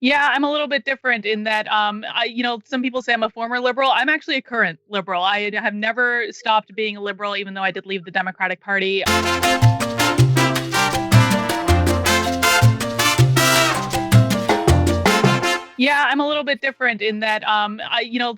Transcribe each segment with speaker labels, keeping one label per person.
Speaker 1: Yeah, I'm a little bit different in that, some people say I'm a former liberal. I'm actually a current liberal. I have never stopped being a liberal, even though I did leave the Democratic Party. Yeah, I'm a little bit different in that,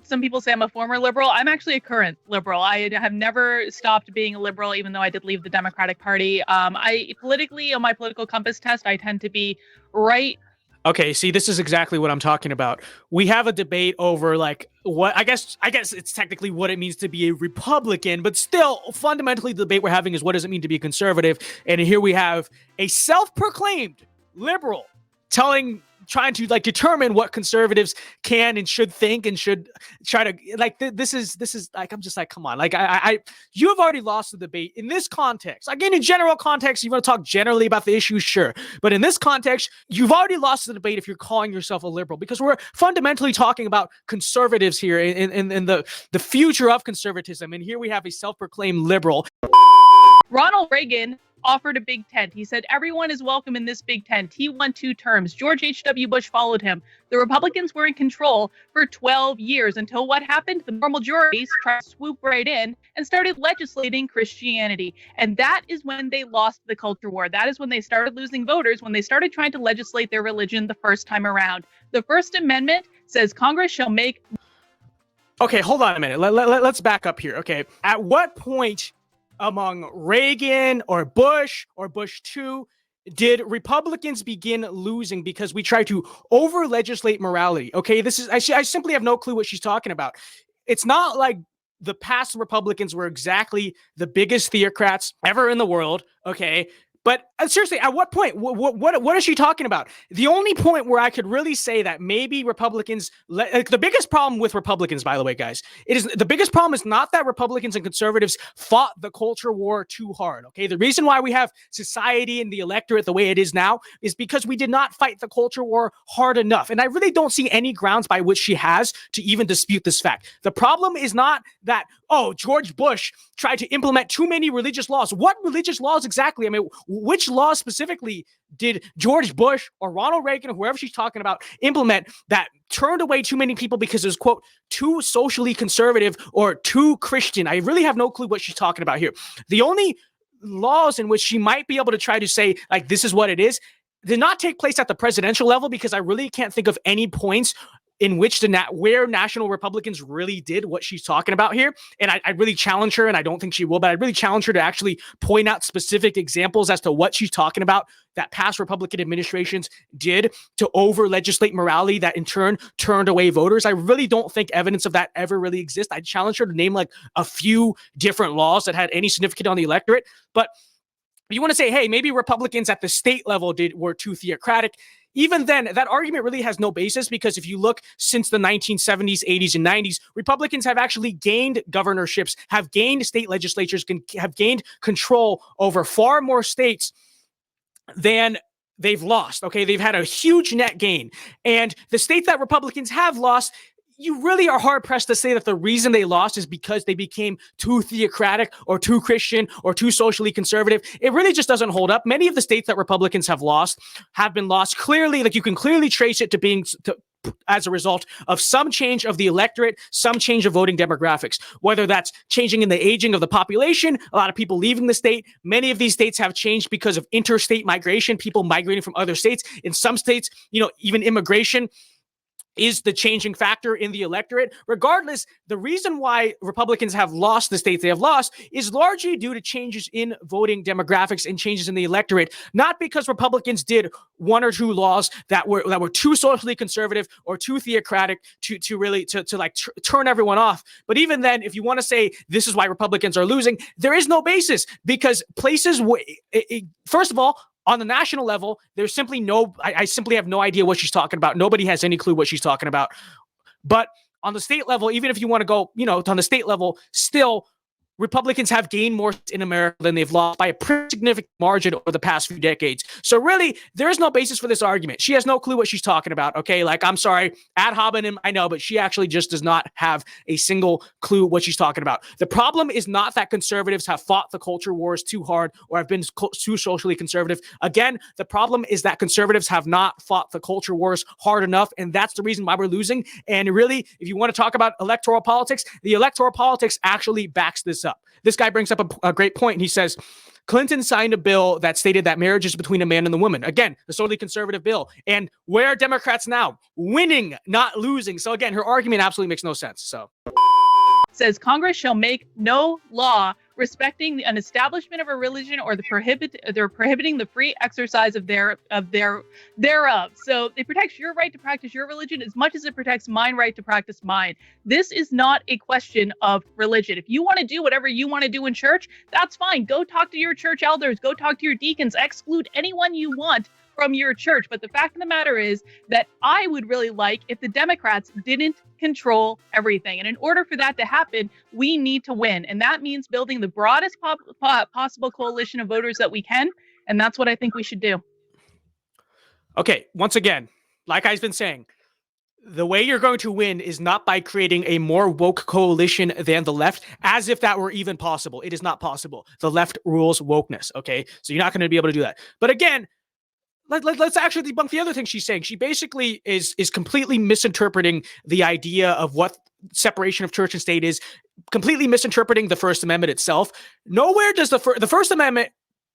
Speaker 1: some people say I'm a former liberal. I'm actually a current liberal. I have never stopped being a liberal, even though I did leave the Democratic Party. I politically, on my political compass test, I tend to be right.
Speaker 2: Okay, see, this is exactly what I'm talking about. We have a debate over like what I guess it's technically what it means to be a Republican, but still fundamentally the debate we're having is what does it mean to be a conservative? And here we have a self-proclaimed liberal telling trying to like determine what conservatives can and should think and should try to like this is like I'm just like come on like I you have already lost the debate in this context. Again, in general context, you want to talk generally about the issue, sure, but in this context you've already lost the debate if you're calling yourself a liberal, because we're fundamentally talking about conservatives here in the future of conservatism, and here we have a self-proclaimed liberal.
Speaker 1: Ronald Reagan offered a big tent. He said, everyone is welcome in this big tent. He won 2 terms. George H.W. Bush followed him. The Republicans were in control for 12 years until what happened? The moral majorities tried to swoop right in and started legislating Christianity. And that is when they lost the culture war. That is when they started losing voters, when they started trying to legislate their religion the first time around. The First Amendment says Congress shall make.
Speaker 2: Okay, hold on a minute. Let's back up here. Okay, at what point among Reagan or Bush 2 did Republicans begin losing because we try to over legislate morality? Okay, this is I simply have no clue what she's talking about. It's not like the past Republicans were exactly the biggest theocrats ever in the world. Okay, but seriously, at what point? What is she talking about? The only point where I could really say that maybe Republicans, like the biggest problem with Republicans, by the way, guys, it is the biggest problem is not that Republicans and conservatives fought the culture war too hard. Okay, the reason why we have society and the electorate the way it is now is because we did not fight the culture war hard enough, and I really don't see any grounds by which she has to even dispute this fact. The problem is not that George Bush tried to implement too many religious laws. What religious laws exactly? I mean, which laws specifically did George Bush or Ronald Reagan or whoever she's talking about implement that turned away too many people because it was, quote, too socially conservative or too Christian? I really have no clue what she's talking about here. The only laws in which she might be able to try to say, like, this is what it is, did not take place at the presidential level, because I really can't think of any points in which where national Republicans really did what she's talking about here. And I really challenge her, and I don't think she will, but I really challenge her to actually point out specific examples as to what she's talking about that past Republican administrations did to over legislate morality that in turn turned away voters. I really don't think evidence of that ever really exists. I challenge her to name like a few different laws that had any significance on the electorate. But you want to say, hey, maybe Republicans at the state level were too theocratic. Even then, that argument really has no basis, because if you look since the 1970s, 80s, and 90s, Republicans have actually gained governorships, have gained state legislatures, have gained control over far more states than they've lost. Okay, they've had a huge net gain. And the states that Republicans have lost, you really are hard pressed to say that the reason they lost is because they became too theocratic or too Christian or too socially conservative. It really just doesn't hold up. Many of the states that Republicans have been lost clearly, like you can clearly trace it to being as a result of some change of the electorate, some change of voting demographics, whether that's changing in the aging of the population, a lot of people leaving the state. Many of these states have changed because of interstate migration, people migrating from other states. In some states, even immigration is the changing factor in the electorate. Regardless, the reason why Republicans have lost the states they have lost is largely due to changes in voting demographics and changes in the electorate, not because Republicans did one or two laws that were too socially conservative or too theocratic to really turn everyone off. But even then, if you want to say this is why Republicans are losing, there is no basis, because first of all, on the national level, there's simply I simply have no idea what she's talking about. Nobody has any clue what she's talking about. But on the state level, even if you want to go, on the state level, still Republicans have gained more in America than they've lost by a pretty significant margin over the past few decades. So really, there is no basis for this argument. She has no clue what she's talking about, okay? Like, I'm sorry, ad hominem, I know, but she actually just does not have a single clue what she's talking about. The problem is not that conservatives have fought the culture wars too hard or have been too socially conservative. Again, the problem is that conservatives have not fought the culture wars hard enough, and that's the reason why we're losing. And really, if you want to talk about electoral politics, the electoral politics actually backs this up. This guy brings up a great point, and he says, Clinton signed a bill that stated that marriage is between a man and a woman. Again, the solely conservative bill. And where are Democrats now? Winning, not losing. So again, her argument absolutely makes no sense. So
Speaker 1: says Congress shall make no law respecting an establishment of a religion or prohibiting the free exercise of thereof. So it protects your right to practice your religion as much as it protects mine right to practice mine. This is not a question of religion. If you want to do whatever you want to do in church, that's fine. Go talk to your church elders, go talk to your deacons, exclude anyone you want from your church. But the fact of the matter is that I would really like if the Democrats didn't control everything. And in order for that to happen, we need to win. And that means building the broadest possible coalition of voters that we can. And that's what I think we should do.
Speaker 2: Okay, once again, like I've been saying, the way you're going to win is not by creating a more woke coalition than the left, as if that were even possible. It is not possible. The left rules wokeness, okay? So you're not going to be able to do that. But again, let's actually debunk the other thing she's saying. She basically is completely misinterpreting the idea of what separation of church and state is, completely misinterpreting the First Amendment itself. Nowhere does the First Amendment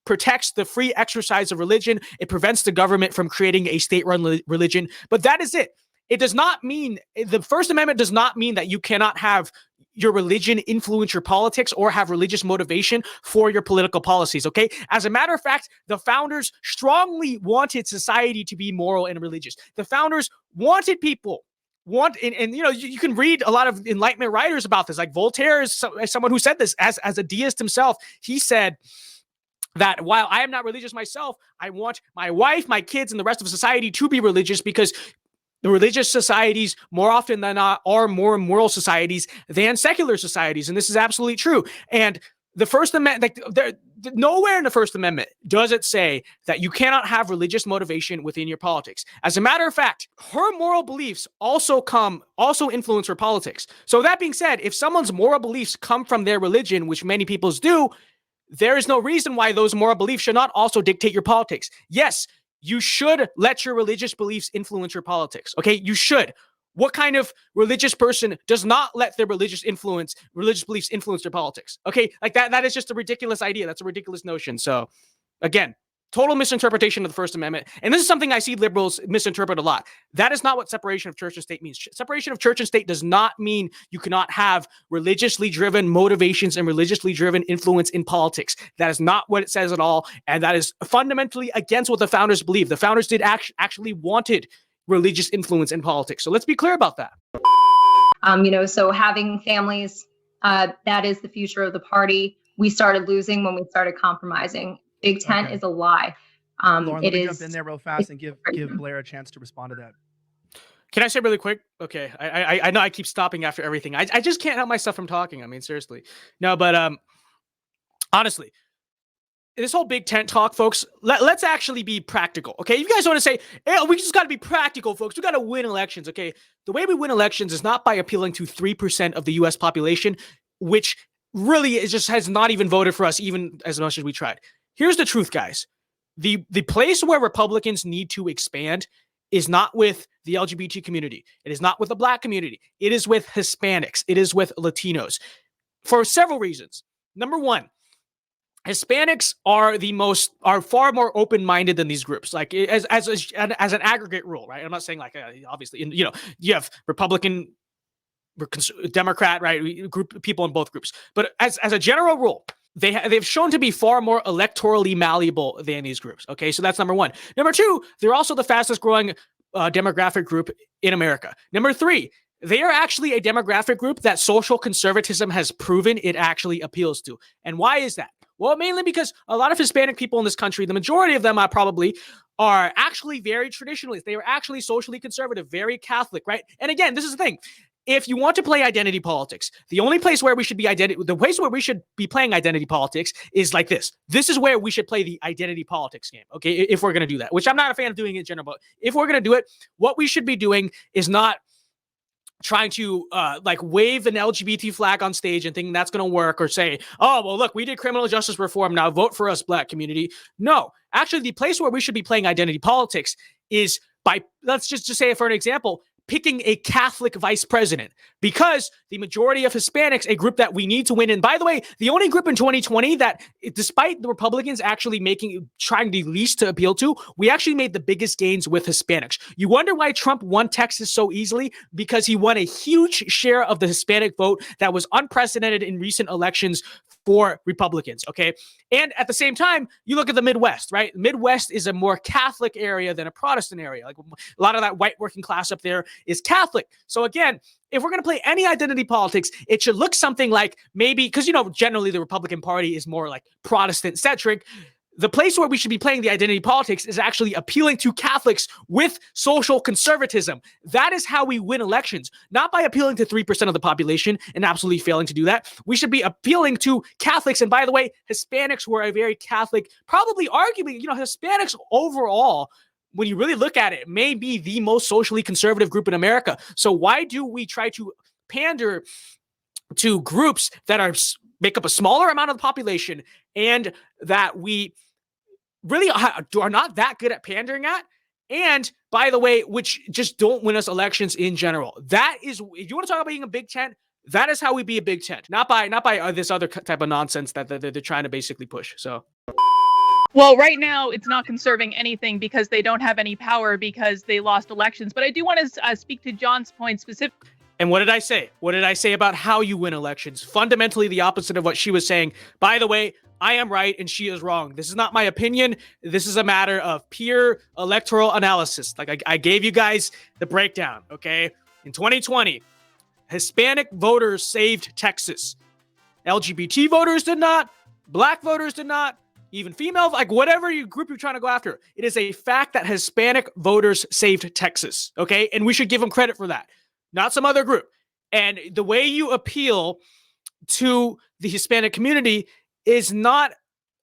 Speaker 2: protects the free exercise of religion. It prevents the government from creating a state-run religion. But that is it. It does not mean, the First Amendment does not mean that you cannot have your religion influence your politics or have religious motivation for your political policies, okay? As a matter of fact, the founders strongly wanted society to be moral and religious. The founders wanted people, and you know, you can read a lot of Enlightenment writers about this, like Voltaire is someone who said this as a deist himself. He said that while I am not religious myself, I want my wife, my kids, and the rest of society to be religious, because the religious societies, more often than not, are more moral societies than secular societies. And this is absolutely true. And the First Amendment, nowhere in the First Amendment does it say that you cannot have religious motivation within your politics. As a matter of fact, her moral beliefs also influence her politics. So that being said, if someone's moral beliefs come from their religion, which many people's do, there is no reason why those moral beliefs should not also dictate your politics. Yes, you should let your religious beliefs influence your politics. Okay, you should. What kind of religious person does not let their religious beliefs influence their politics? Okay, like that is just a ridiculous idea. That's a ridiculous notion. So again, total misinterpretation of the First Amendment. And this is something I see liberals misinterpret a lot. That is not what separation of church and state means. Separation of church and state does not mean you cannot have religiously driven motivations and religiously driven influence in politics. That is not what it says at all. And that is fundamentally against what the founders believe. The founders did actually wanted religious influence in politics. So let's be clear about that.
Speaker 3: So having families, that is the future of the party. We started losing when we started compromising. Big Tent is a lie.
Speaker 4: Lauren, let me jump in there real fast and give Blair a chance to respond to that.
Speaker 2: Can I say really quick? Okay, I know I keep stopping after everything. I just can't help myself from talking. I mean, seriously. No, but honestly, this whole Big Tent talk, folks, let's actually be practical, okay? You guys want to say, hey, we just got to be practical, folks. We got to win elections, okay? The way we win elections is not by appealing to 3% of the U.S. population, which really has not even voted for us, even as much as we tried. Here's the truth, guys. The place where Republicans need to expand is not with the LGBT community. It is not with the Black community. It is with Hispanics. It is with Latinos for several reasons. Number one, Hispanics are far more open-minded than these groups. Like as an aggregate rule, right? I'm not saying like obviously, you have Republican, Democrat, right? Group people in both groups, but as a general rule, they've shown to be far more electorally malleable than these groups. Okay, so that's number one. Number two, they're also the fastest growing demographic group in America. Number three, they are actually a demographic group that social conservatism has proven it actually appeals to. And why is that? Well, mainly because a lot of Hispanic people in this country, the majority of them are actually very traditionalist. They are actually socially conservative, very Catholic, right? And again, this is the thing. if you want to play identity politics, the place where we should be playing identity politics is like this. This is where we should play the identity politics game, okay? If we're going to do that, which I'm not a fan of doing in general, but if we're going to do it, what we should be doing is not trying to like wave an LGBT flag on stage and thinking that's going to work, or say, oh, well, look, we did criminal justice reform, now vote for us, Black community. No, actually, the place where we should be playing identity politics is by, let's just say for an example, picking a Catholic vice president, because the majority of Hispanics, a group that we need to win. And by the way, the only group in 2020 that, despite the Republicans actually trying the least to appeal to, we actually made the biggest gains with Hispanics. You wonder why Trump won Texas so easily? Because he won a huge share of the Hispanic vote that was unprecedented in recent elections for Republicans, okay? And at the same time, you look at the Midwest, right? Midwest is a more Catholic area than a Protestant area. Like a lot of that white working class up there is Catholic. So again, if we're going to play any identity politics, it should look something like, maybe, because, generally the Republican Party is more like Protestant-centric. The place where we should be playing the identity politics is actually appealing to Catholics with social conservatism. That is how we win elections, not by appealing to 3% of the population and absolutely failing to do that. We should be appealing to Catholics. And by the way, Hispanics were a very Catholic, probably arguably, Hispanics overall, when you really look at it, may be the most socially conservative group in America. So why do we try to pander to groups that make up a smaller amount of the population, and that we really are not that good at pandering at? And by the way, which just don't win us elections in general. That is, if you want to talk about being a big tent, that is how we be a big tent, not by this other type of nonsense that they're trying to basically push. So.
Speaker 1: Well, right now, it's not conserving anything because they don't have any power because they lost elections. But I do want to speak to John's point specifically.
Speaker 2: And what did I say? What did I say about how you win elections? Fundamentally the opposite of what she was saying. By the way, I am right and she is wrong. This is not my opinion. This is a matter of pure electoral analysis. Like I gave you guys the breakdown, okay? In 2020, Hispanic voters saved Texas. LGBT voters did not. Black voters did not. Even female, like whatever group you're trying to go after. It is a fact that Hispanic voters saved Texas, okay? And we should give them credit for that, not some other group. And the way you appeal to the Hispanic community is not,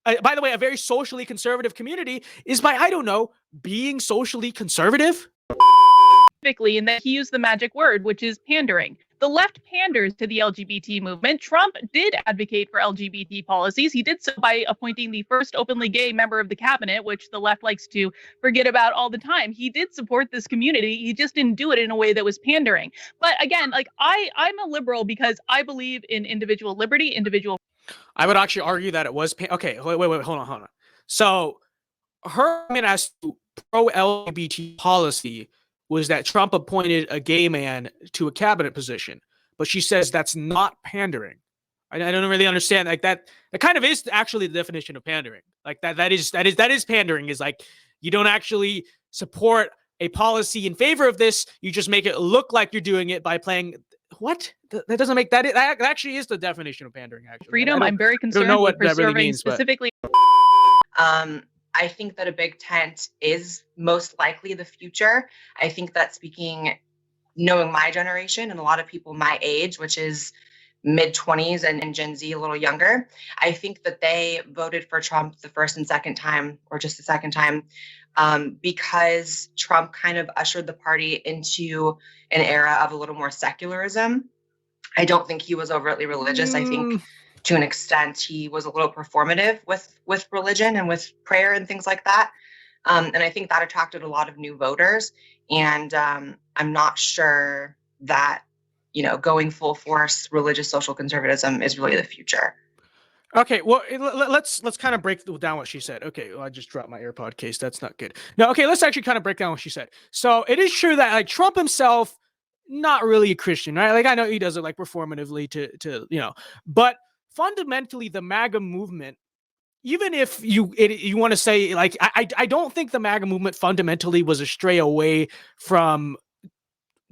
Speaker 2: by the way, a very socially conservative community, is by, I don't know, being socially conservative.
Speaker 1: And that he used the magic word, which is pandering. The left panders to the LGBT movement. Trump did advocate for LGBT policies. He did so by appointing the first openly gay member of the cabinet, which the left likes to forget about all the time. He did support this community. He just didn't do it in a way that was pandering. But again, like I'm a liberal because I believe in individual liberty, individual.
Speaker 2: I would actually argue that it was okay. Wait, hold on. So her argument as to pro-LGBT policy was that Trump appointed a gay man to a cabinet position, but she says that's not pandering. I don't really understand. Like that kind of is actually the definition of pandering. Like that is pandering, is like you don't actually support a policy in favor of this. You just make it look like you're doing it by playing. What? That doesn't make that actually is the definition of pandering. Actually,
Speaker 1: freedom. I'm very concerned with preserving really means, specifically.
Speaker 5: I think that a big tent is most likely the future. I think that speaking, knowing my generation and a lot of people my age, which is mid-20s and Gen Z a little younger, I think that they voted for Trump the first and second time, or just the second time, because Trump kind of ushered the party into an era of a little more secularism. I don't think he was overtly religious. I think to an extent, he was a little performative with religion and with prayer and things like that. And I think that attracted a lot of new voters. And I'm not sure that, going full force religious social conservatism is really the future.
Speaker 2: Okay, well, let's kind of break down what she said. Okay, well, I just dropped my AirPod case. That's not good. No, okay, let's actually kind of break down what she said. So it is true that like Trump himself, not really a Christian, right? Like I know he does it like performatively to but fundamentally the MAGA movement, even if you want to say like, I don't think the MAGA movement fundamentally was a stray away from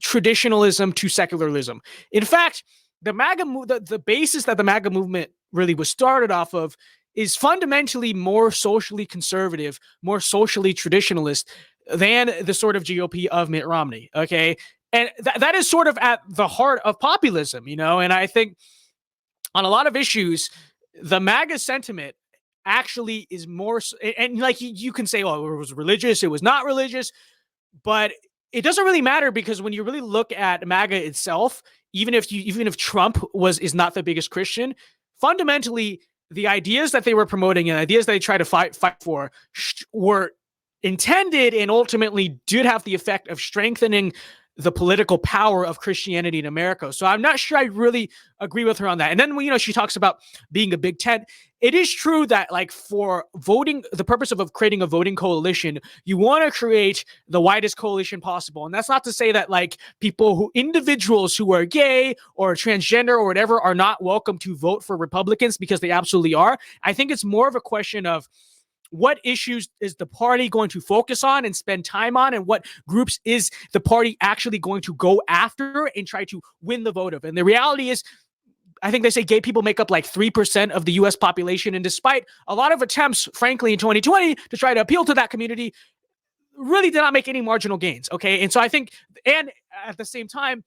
Speaker 2: traditionalism to secularism. In fact, the MAGA the basis that the MAGA movement really was started off of is fundamentally more socially conservative, more socially traditionalist than the sort of GOP of Mitt Romney. Okay. And that is sort of at the heart of populism, you know? And I think on a lot of issues, the MAGA sentiment actually is more, and like you can say, oh, it was religious, it was not religious, but it doesn't really matter, because when you really look at MAGA itself, even if Trump is not the biggest Christian, fundamentally the ideas that they were promoting and ideas that they tried to fight for were intended and ultimately did have the effect of strengthening the political power of Christianity in America. So I'm not sure I really agree with her on that. And then, you know, she talks about being a big tent. It is true that, like, for voting, the purpose of creating a voting coalition, you want to create the widest coalition possible. And that's not to say that, like, individuals who are gay or transgender or whatever are not welcome to vote for Republicans, because they absolutely are. I think it's more of a question of what issues is the party going to focus on and spend time on, and what groups is the party actually going to go after and try to win the vote of. And the reality is, I think they say gay people make up like 3% of the US population. And despite a lot of attempts, frankly, in 2020 to try to appeal to that community, really did not make any marginal gains. Okay. And so I think, and at the same time,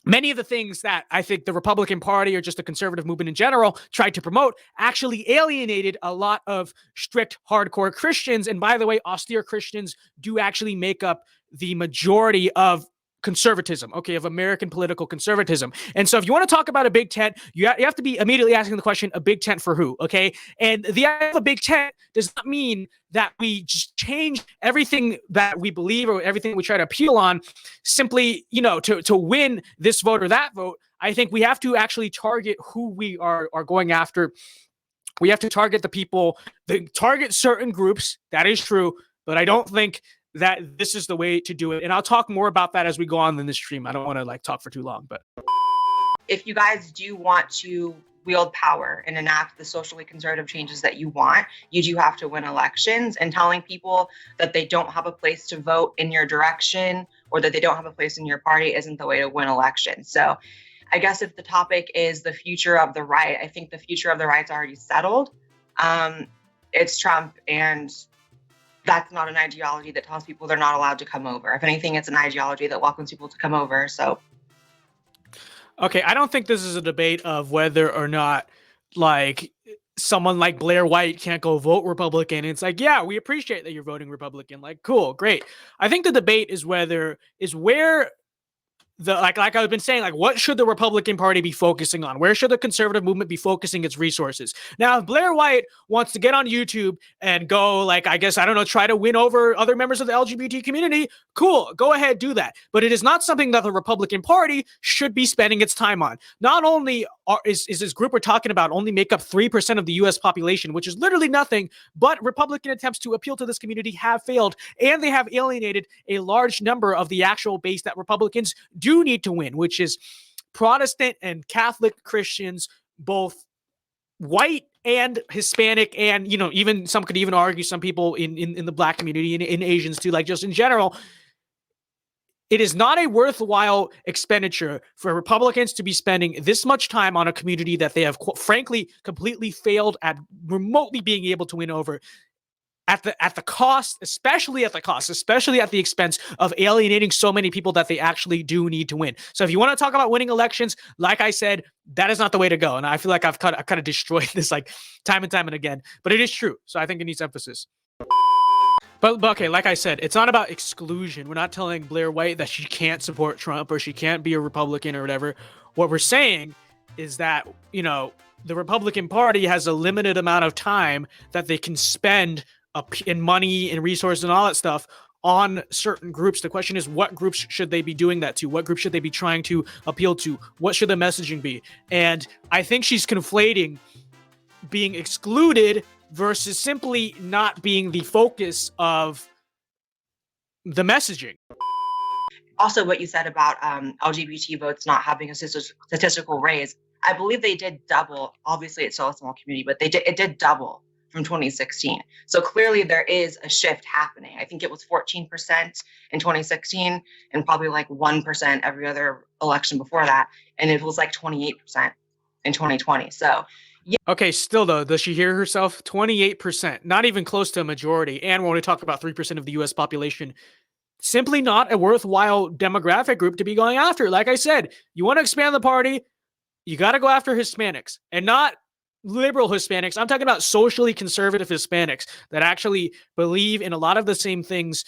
Speaker 2: many of the things that I think the Republican Party or just the conservative movement in general tried to promote actually alienated a lot of strict, hardcore Christians. And by the way, austere Christians do actually make up the majority of conservatism, okay, of American political conservatism. And so if you want to talk about a big tent, you have to be immediately asking the question, a big tent for who, okay? And the idea of a big tent does not mean that we just change everything that we believe or everything we try to appeal on simply, you know, to win this vote or that vote. I think we have to actually target who we are going after. We have to target the people, target certain groups. That is true, but I don't think that this is the way to do it. And I'll talk more about that as we go on in this stream. I don't want to like talk for too long, but
Speaker 5: if you guys do want to wield power and enact the socially conservative changes that you want, you do have to win elections, and telling people that they don't have a place to vote in your direction or that they don't have a place in your party isn't the way to win elections. So I guess if the topic is the future of the right, I think the future of the right's already settled. It's Trump, and that's not an ideology that tells people they're not allowed to come over. If anything, it's an ideology that welcomes people to come over. So,
Speaker 2: okay, I don't think this is a debate of whether or not, like, someone like Blair White can't go vote Republican. It's like, yeah, we appreciate that you're voting Republican. Like, cool, great. I think the debate is where like I've been saying, like, what should the Republican Party be focusing on? Where should the conservative movement be focusing its resources? Now, if Blair White wants to get on YouTube and go, like, I guess, I don't know, try to win over other members of the LGBT community, cool, go ahead, do that. But it is not something that the Republican Party should be spending its time on. Not only is this group we're talking about only make up 3% of the US population, which is literally nothing, but Republican attempts to appeal to this community have failed, and they have alienated a large number of the actual base that Republicans do need to win, which is Protestant and Catholic Christians, both white and Hispanic, and, you know, even some could even argue some people in the Black community and in Asians too, like, just in general. It is not a worthwhile expenditure for Republicans to be spending this much time on a community that they have, frankly, completely failed at remotely being able to win over. At the cost, especially at the expense of alienating so many people that they actually do need to win. So if you want to talk about winning elections, like I said, that is not the way to go. And I feel like I've kind of destroyed this, like, time and time and again, but it is true. So I think it needs emphasis. But okay, like I said, it's not about exclusion. We're not telling Blair White that she can't support Trump or she can't be a Republican or whatever. What we're saying is that, you know, the Republican Party has a limited amount of time that they can spend in money and resources and all that stuff on certain groups. The question is, what groups should they be doing that to? What groups should they be trying to appeal to? What should the messaging be? And I think she's conflating being excluded versus simply not being the focus of the messaging.
Speaker 5: Also, what you said about LGBT votes not having a statistical raise, I believe they did double. Obviously, it's still a small community, but it did double from 2016. So clearly there is a shift happening. I think it was 14% in 2016 and probably like 1% every other election before that. And it was like 28% in 2020. So yeah.
Speaker 2: Okay, still though, does she hear herself? 28%, not even close to a majority. And when we talk about 3% of the US population, simply not a worthwhile demographic group to be going after. Like I said, you want to expand the party, you got to go after Hispanics, and not liberal Hispanics. I'm talking about socially conservative Hispanics that actually believe in a lot of the same things,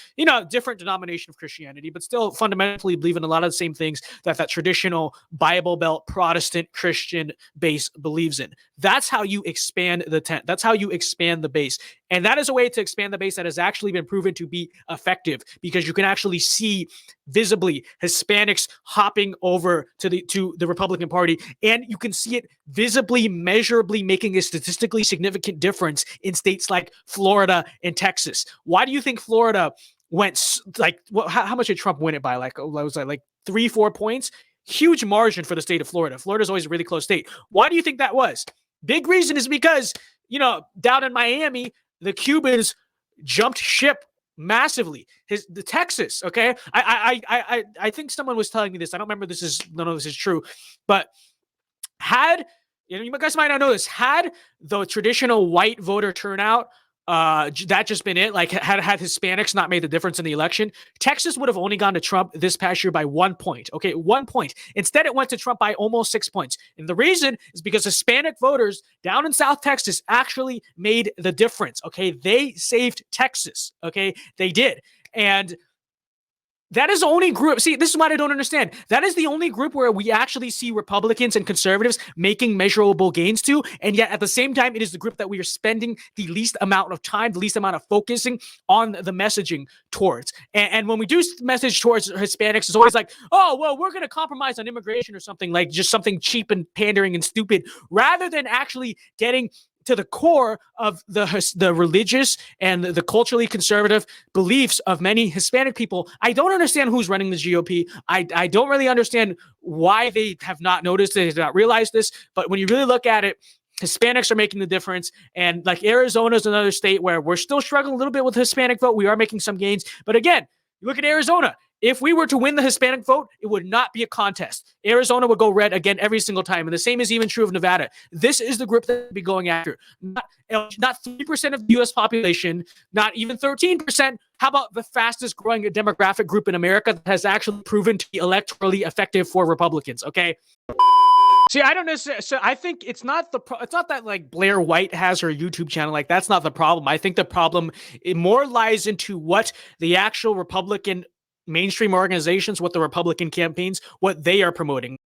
Speaker 2: different denomination of Christianity, but still fundamentally believe in a lot of the same things that traditional Bible Belt Protestant Christian base believes in. That's how you expand the tent. That's how you expand the base. And that is a way to expand the base that has actually been proven to be effective, because you can actually see visibly Hispanics hopping over to the Republican Party, and you can see it visibly, measurably making a statistically significant difference in states like Florida and Texas. Why do you think Florida went how much did Trump win it by? Like 3-4 points? Huge margin for the state of Florida. Florida's always a really close state. Why do you think that was? Big reason is because, down in Miami, the Cubans jumped ship massively. The Texas, okay? I think someone was telling me this. I don't remember none of this is true, but you guys might not know this, had the traditional white voter turnout that just been it, like had Hispanics not made the difference in the election, Texas would have only gone to Trump this past year by 1 point. Okay, 1 point. Instead, it went to Trump by almost 6 points. And the reason is because Hispanic voters down in South Texas actually made the difference. Okay, they saved Texas. Okay, they did. And that is the only group. See, this is what I don't understand. That is the only group where we actually see Republicans and conservatives making measurable gains to. And yet at the same time, it is the group that we are spending the least amount of time, the least amount of focusing on the messaging towards. And when we do message towards Hispanics, it's always like, oh, well, we're going to compromise on immigration or something, like just something cheap and pandering and stupid, rather than actually getting to the core of the religious and the culturally conservative beliefs of many Hispanic people. I don't understand who's running the GOP. I don't really understand why they have not noticed it, they have not realized this. But when you really look at it, Hispanics are making the difference. And like Arizona is another state where we're still struggling a little bit with the Hispanic vote. We are making some gains. But again, you look at Arizona. If we were to win the Hispanic vote, it would not be a contest. Arizona would go red again every single time. And the same is even true of Nevada. This is the group that we'd be going after. Not 3% of the U.S. population, not even 13%. How about the fastest growing demographic group in America that has actually proven to be electorally effective for Republicans, okay? See, I don't necessarily. So I think it's not that like Blair White has her YouTube channel. Like, that's not the problem. I think the problem more lies into what the actual Republican mainstream organizations, what the Republican campaigns, what they are promoting.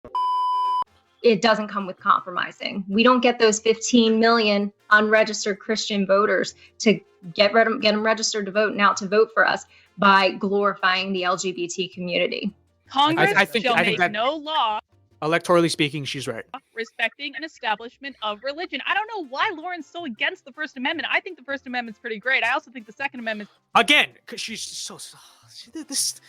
Speaker 3: It doesn't come with compromising. We don't get those 15 million unregistered Christian voters to get them registered to vote and out to vote for us by glorifying the LGBT community.
Speaker 1: Congress shall make no law.
Speaker 2: Electorally speaking, she's right.
Speaker 1: Respecting an establishment of religion. I don't know why Lauren's so against the First Amendment. I think the First Amendment's pretty great. I also think the Second Amendment.
Speaker 2: Again, because she's so. This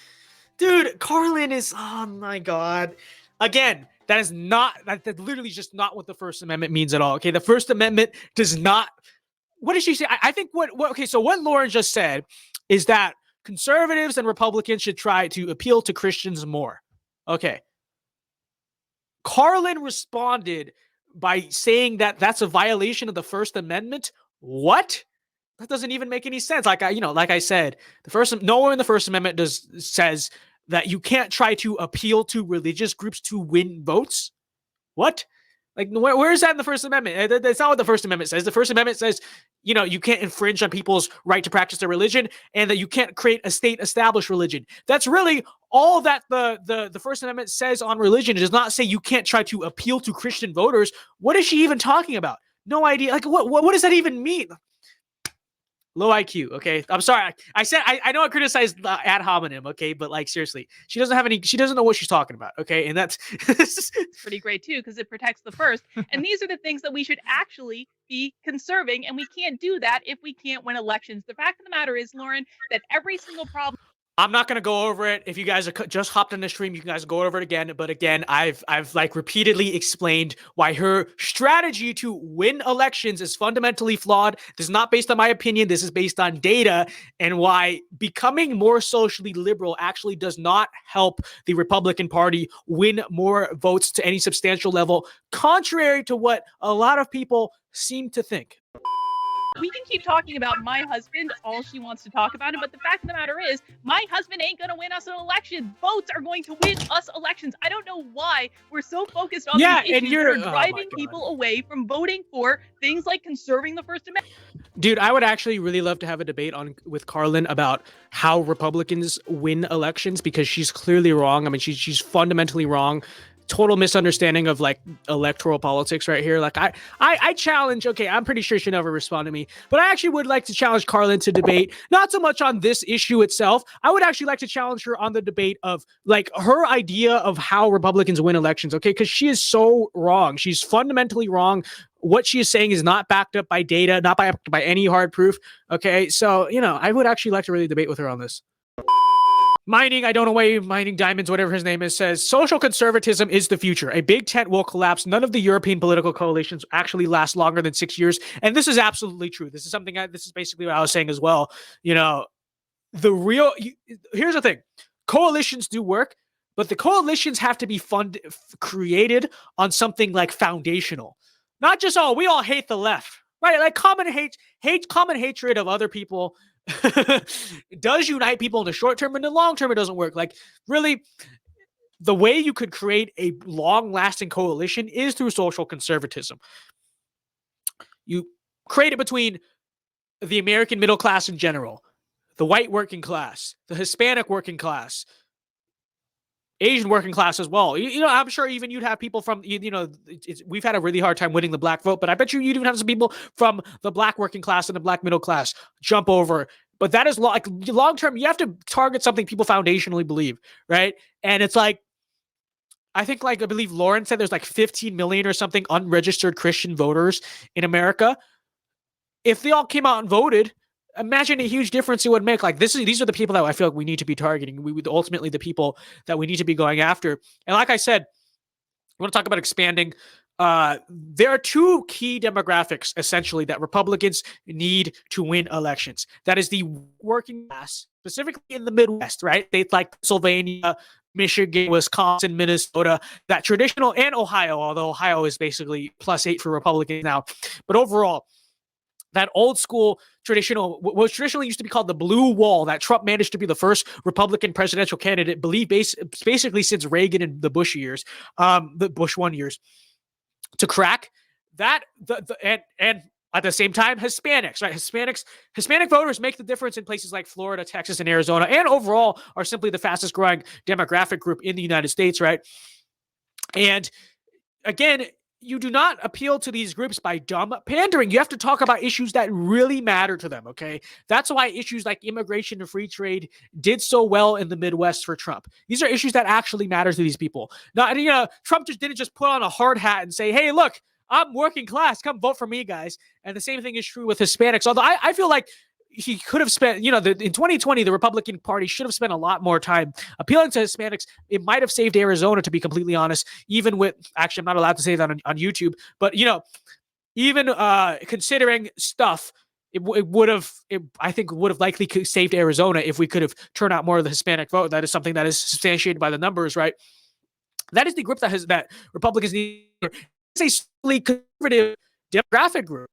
Speaker 2: dude, Karlyn is. Oh my God. Again, that is not. That literally just not what the First Amendment means at all. Okay, the First Amendment does not. What did she say? I think what. Okay, so what Lauren just said is that conservatives and Republicans should try to appeal to Christians more. Okay. Karlyn responded by saying that that's a violation of the First Amendment. What? That doesn't even make any sense. Like I said, nowhere in the First Amendment says that you can't try to appeal to religious groups to win votes. What? Like, where is that in the First Amendment? That's not what the First Amendment says. The First Amendment says, you can't infringe on people's right to practice their religion, and that you can't create a state-established religion. That's really all that the First Amendment says on religion. It does not say you can't try to appeal to Christian voters. What is she even talking about? No idea. Like, what does that even mean? Low IQ, okay? I'm sorry. I know I criticized ad hominem, okay? But like, seriously, she doesn't know what she's talking about, okay? And that's
Speaker 1: pretty great too, because it protects the first. And these are the things that we should actually be conserving, and we can't do that if we can't win elections. The fact of the matter is, Lauren, that every single problem.
Speaker 2: I'm not going to go over it. If you guys are just hopped on the stream, you guys go over it again. But again, I've like repeatedly explained why her strategy to win elections is fundamentally flawed. This is not based on my opinion. This is based on data, and why becoming more socially liberal actually does not help the Republican Party win more votes to any substantial level, contrary to what a lot of people seem to think.
Speaker 1: we can keep talking about my husband all she wants to talk about him, but the fact of the matter is, my husband ain't gonna win us an election. Votes are going to win us elections. I don't know why we're so focused on these issues that are driving people away from voting for things like conserving the First Amendment.
Speaker 2: Dude, I would actually really love to have a debate with Karlyn about how Republicans win elections, because she's clearly wrong. I mean, she's fundamentally wrong. Total misunderstanding of like electoral politics right here. Like I challenge, okay, I'm pretty sure she'll never respond to me, but I actually would like to challenge Karlyn to debate, not so much on this issue itself. I would actually like to challenge her on the debate of like her idea of how Republicans win elections, okay? Because she is so wrong. She's fundamentally wrong. What she is saying is not backed up by data, not by any hard proof, okay? So, you know, I would actually like to really debate with her on this. Mining, I don't know why Mining Diamonds, whatever his name is, says social conservatism is the future. A big tent will collapse. None of the European political coalitions actually last longer than 6 years. And this is absolutely true. This is something this is basically what I was saying as well. You know, here's the thing. Coalitions do work, but the coalitions have to be created on something like foundational. Not just, oh, we all hate the left, right? Like common hatred of other people does unite people in the short term. In the long term, it doesn't work. Like, really, the way you could create a long-lasting coalition is through social conservatism. You create it between the American middle class in general, the white working class, the Hispanic working class, Asian working class as well. You know, I'm sure even you'd have people from, we've had a really hard time winning the black vote, but I bet you'd even have some people from the black working class and the black middle class jump over. But that is like long term, you have to target something people foundationally believe, right? And it's like, I think, like, I believe Lauren said there's like 15 million or something unregistered Christian voters in America. If they all came out and voted, imagine a huge difference it would make. Like, these are the people that I feel like we need to be targeting. We would ultimately the people that we need to be going after. And like I said, I want to talk about expanding. There are two key demographics essentially that Republicans need to win elections. That is the working class, specifically in the Midwest, right? States like Pennsylvania, Michigan, Wisconsin, Minnesota, that traditional, and Ohio, although Ohio is basically +8 for Republicans now. But overall, that old school traditional, what was traditionally used to be called the blue wall, that Trump managed to be the first Republican presidential candidate, basically since Reagan and the Bush years, the Bush 1 years, to crack that. And at the same time, Hispanics, right? Hispanic voters make the difference in places like Florida, Texas, and Arizona, and overall are simply the fastest growing demographic group in the United States, right? And again, you do not appeal to these groups by dumb pandering. You have to talk about issues that really matter to them, okay? That's why issues like immigration and free trade did so well in the Midwest for Trump. These are issues that actually matter to these people. Now, Trump didn't just put on a hard hat and say, hey, look, I'm working class. Come vote for me, guys. And the same thing is true with Hispanics. Although I feel like he could have spent, in 2020, the Republican Party should have spent a lot more time appealing to Hispanics. It might have saved Arizona, to be completely honest, even with, actually, I'm not allowed to say that on YouTube, but, even considering stuff, I think would have likely saved Arizona if we could have turned out more of the Hispanic vote. That is something that is substantiated by the numbers, right? That is the group that Republicans need. It's a solely conservative demographic group.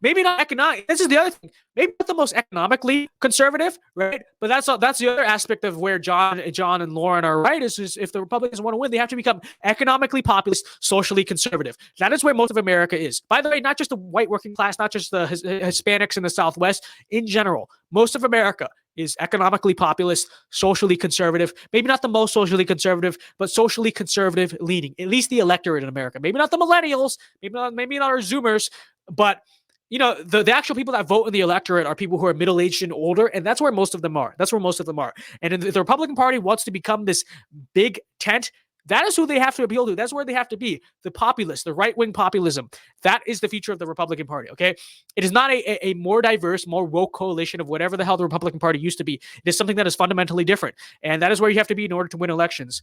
Speaker 2: Maybe not economic. This is the other thing. Maybe not the most economically conservative, right? But that's the other aspect of where John and Lauren are right. Is if the Republicans want to win, they have to become economically populist, socially conservative. That is where most of America is. By the way, not just the white working class, not just the Hispanics in the Southwest. In general, most of America is economically populist, socially conservative. Maybe not the most socially conservative, but socially conservative leaning. At least the electorate in America. Maybe not the millennials. Maybe not our Zoomers. But, the actual people that vote in the electorate are people who are middle-aged and older, and that's where most of them are. And if the Republican Party wants to become this big tent, that is who they have to appeal to. That's where they have to be. The populists, the right-wing populism. That is the future of the Republican Party, okay? It is not a more diverse, more woke coalition of whatever the hell the Republican Party used to be. It is something that is fundamentally different. And that is where you have to be in order to win elections.